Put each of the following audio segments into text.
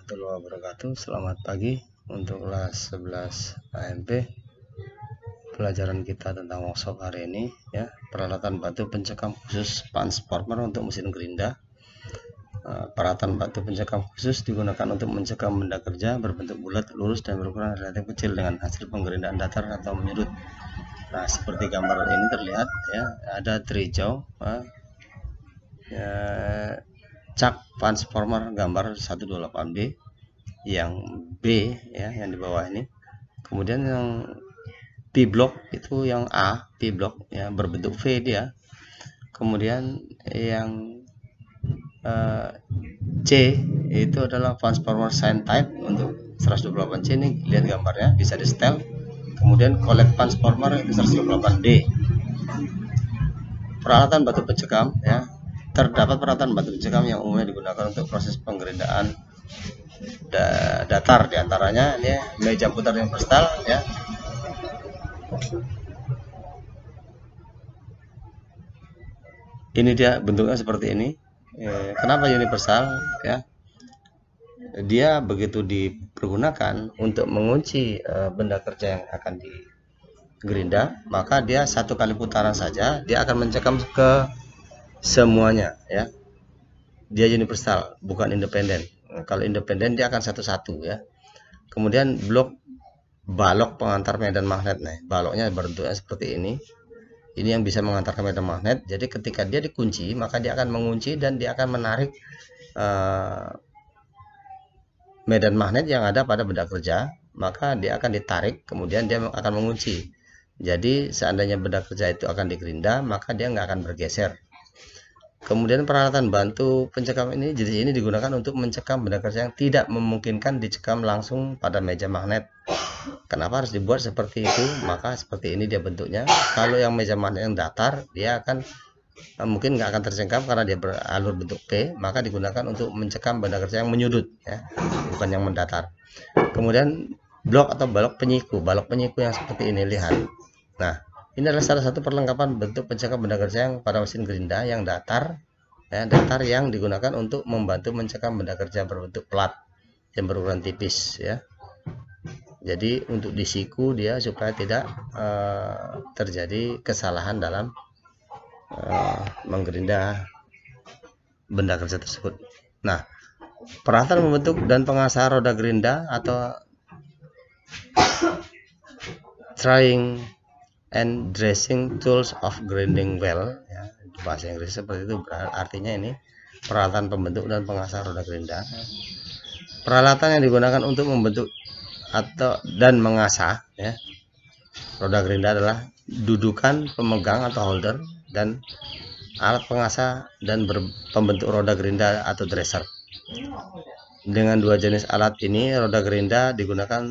warahmatullahi wabarakatuh. Selamat pagi untuk kelas 11 AMP. Pelajaran kita tentang workshop hari ini ya, peralatan batu pencekam khusus transformer untuk mesin gerinda. Peralatan batu pencekam khusus digunakan untuk mencekam benda kerja berbentuk bulat, lurus dan berukuran relatif kecil dengan hasil penggerindaan datar atau menyudut. Nah, seperti gambar ini terlihat ya, ada trijau cak transformer gambar 128B yang B ya, yang di bawah ini. Kemudian yang P block itu yang A, P block ya, berbentuk V dia. Kemudian yang C itu adalah transformer sine type untuk 128C. Ini lihat gambarnya, bisa di setel. Kemudian collect transformer itu 128D. Peralatan batu pencekam ya, terdapat peralatan batu pencekam yang umumnya digunakan untuk proses penggerindaan datar, diantaranya ini meja putar universal ya, ini dia bentuknya seperti ini. Kenapa universal ya, dia begitu dipergunakan untuk mengunci benda kerja yang akan digerinda, maka dia satu kali putaran saja dia akan mencekam ke semuanya ya. Dia universal, bukan independen. Kalau independen dia akan satu-satu ya. Kemudian balok pengantar medan magnet. Nah, baloknya bentuknya seperti ini. Ini yang bisa mengantarkan medan magnet. Jadi ketika dia dikunci, maka dia akan mengunci dan dia akan menarik medan magnet yang ada pada benda kerja. Maka dia akan ditarik, kemudian dia akan mengunci. Jadi seandainya benda kerja itu akan digerinda, maka dia nggak akan bergeser. Kemudian peralatan bantu pencekam ini, jenis ini digunakan untuk mencekam benda kerja yang tidak memungkinkan dicekam langsung pada meja magnet. Kenapa harus dibuat seperti itu? Maka seperti ini dia bentuknya. Kalau yang meja magnet yang datar, dia akan mungkin nggak akan tercekam karena dia beralur bentuk P, maka digunakan untuk mencekam benda kerja yang menyudut ya, bukan yang mendatar. Kemudian blok atau balok penyiku yang seperti ini, lihat. Nah, ini adalah salah satu perlengkapan bentuk pencekam benda kerja yang pada mesin gerinda yang datar ya, datar yang digunakan untuk membantu mencekam benda kerja berbentuk plat yang berukuran tipis ya. Jadi untuk disiku dia supaya tidak terjadi kesalahan dalam menggerinda benda kerja tersebut. Nah, peralatan membentuk dan pengasah roda gerinda atau trying and dressing tools of grinding well ya, bahasa Inggris seperti itu, artinya ini peralatan pembentuk dan pengasah roda gerinda. Peralatan yang digunakan untuk membentuk dan mengasah ya roda gerinda adalah dudukan pemegang atau holder dan alat pengasah dan pembentuk roda gerinda atau dresser. Dengan dua jenis alat ini, roda gerinda digunakan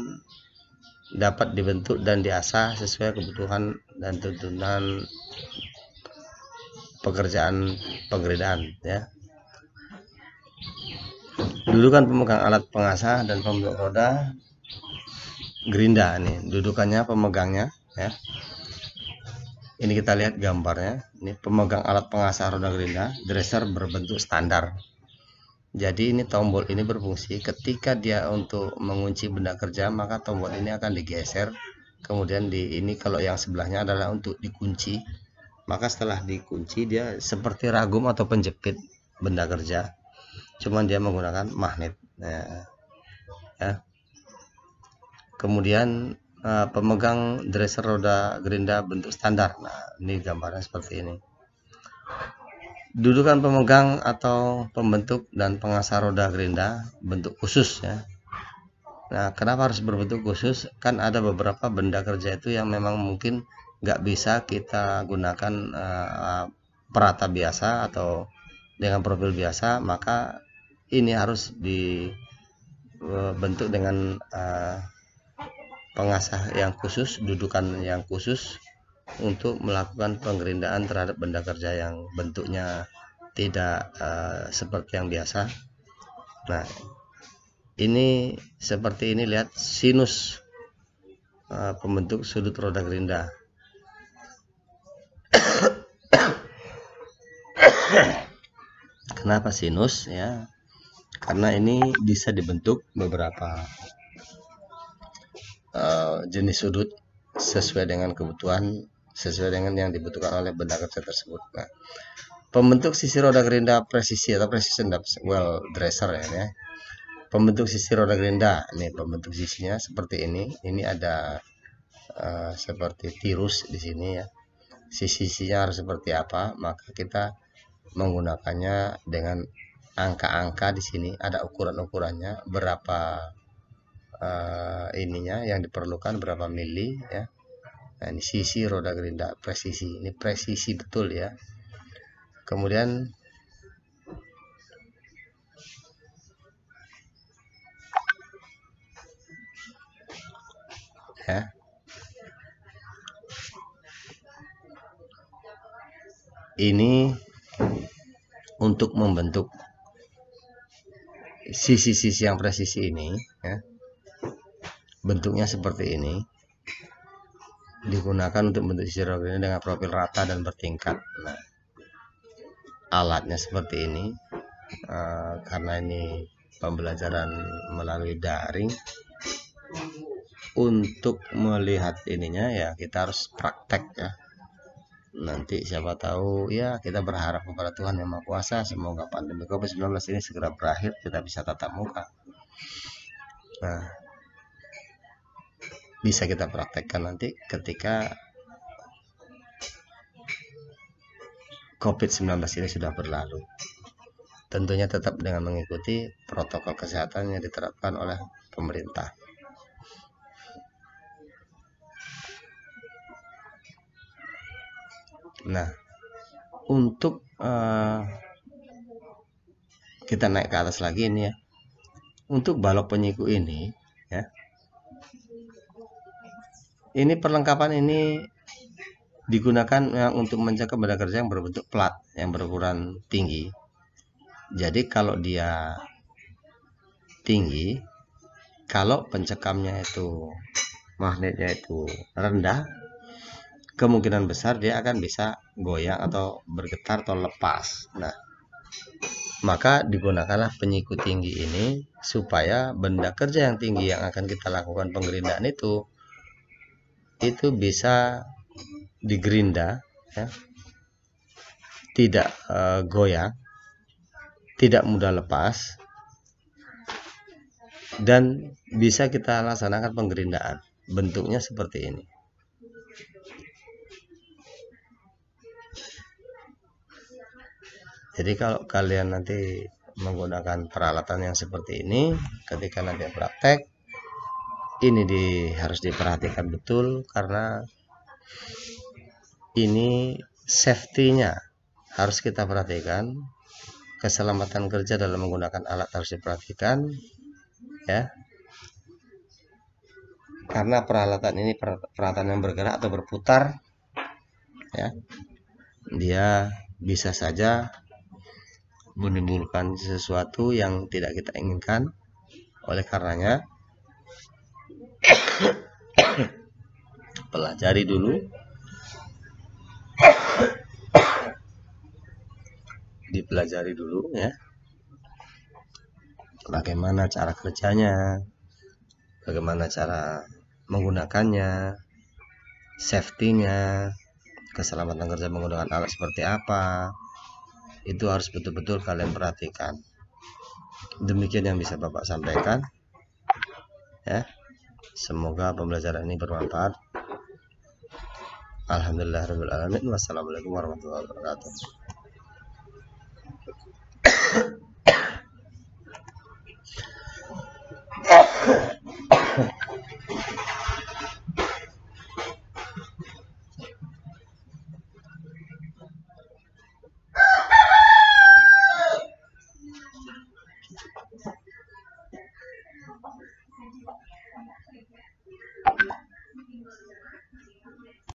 dapat dibentuk dan diasah sesuai kebutuhan dan tuntunan pekerjaan pengerindaan ya. Dudukan pemegang alat pengasah dan pembentuk roda gerinda, nih dudukannya pemegangnya ya. Ini kita lihat gambarnya, ini pemegang alat pengasah roda gerinda, dresser berbentuk standar. Jadi ini tombol ini berfungsi ketika dia untuk mengunci benda kerja, maka tombol ini akan digeser. Kemudian ini kalau yang sebelahnya adalah untuk dikunci, maka setelah dikunci dia seperti ragum atau penjepit benda kerja, cuman dia menggunakan magnet ya. Kemudian pemegang dresser roda gerinda bentuk standar. Nah, ini gambarnya seperti ini. Dudukan pemegang atau pembentuk dan pengasah roda gerinda bentuk khusus ya. Nah, kenapa harus berbentuk khusus? Kan ada beberapa benda kerja itu yang memang mungkin nggak bisa kita gunakan perata biasa atau dengan profil biasa, maka ini harus dibentuk dengan pengasah yang khusus, dudukan yang khusus untuk melakukan penggerindaan terhadap benda kerja yang bentuknya tidak seperti yang biasa. Nah, ini seperti ini, lihat sinus pembentuk sudut roda gerinda. Kenapa sinus ya? karena ini bisa dibentuk beberapa jenis sudut sesuai dengan kebutuhan, sesuai dengan yang dibutuhkan oleh benda kerja tersebut. Nah, pembentuk sisi roda gerinda presisi atau precision well dresser ya. Pembentuk sisi roda gerinda, ini pembentuk sisinya seperti ini. Ini ada seperti tirus di sini ya. Sisi-sisinya harus seperti apa? Maka kita menggunakannya dengan angka-angka di sini. Ada ukuran-ukurannya, berapa ininya yang diperlukan, berapa mili ya. Nah, ini sisi roda gerinda presisi, ini presisi betul ya. Kemudian ya, ini untuk membentuk sisi-sisi yang presisi ini ya, bentuknya seperti ini, digunakan untuk bentuk sisi roda gerinda dengan profil rata dan bertingkat. Nah, alatnya seperti ini. Karena ini pembelajaran melalui daring, untuk melihat ininya ya kita harus praktek ya. Nanti siapa tahu ya, kita berharap kepada Tuhan Yang Maha Kuasa semoga pandemi COVID-19 ini segera berakhir, kita bisa tatap muka. Nah, bisa kita praktekkan nanti ketika COVID-19 ini sudah berlalu. Tentunya tetap dengan mengikuti protokol kesehatan yang diterapkan oleh pemerintah. Nah, untuk kita naik ke atas lagi ini ya. Untuk balok penyiku ini ya. Ini perlengkapan ini digunakan untuk menjaga benda kerja yang berbentuk plat yang berukuran tinggi. Jadi kalau dia tinggi, kalau pencekamnya itu magnetnya itu rendah, kemungkinan besar dia akan bisa goyang atau bergetar atau lepas. Nah, maka digunakanlah penyiku tinggi ini supaya benda kerja yang tinggi yang akan kita lakukan pengerindaan itu bisa digerinda ya, tidak goyang, tidak mudah lepas, dan bisa kita laksanakan penggerindaan. Bentuknya seperti ini. Jadi kalau kalian nanti menggunakan peralatan yang seperti ini, ketika nanti praktek, ini harus diperhatikan betul, karena ini safety-nya harus kita perhatikan. Keselamatan kerja dalam menggunakan alat harus diperhatikan ya, karena peralatan ini peralatan yang bergerak atau berputar ya, dia bisa saja menimbulkan sesuatu yang tidak kita inginkan. Oleh karenanya pelajari dulu, dipelajari dulu ya, bagaimana cara kerjanya, bagaimana cara menggunakannya, safety-nya, keselamatan kerja menggunakan alat seperti apa, itu harus betul-betul kalian perhatikan. Demikian yang bisa Bapak sampaikan ya. Semoga pembelajaran ini bermanfaat. Alhamdulillahirabbil alamin. Wassalamualaikum warahmatullahi wabarakatuh.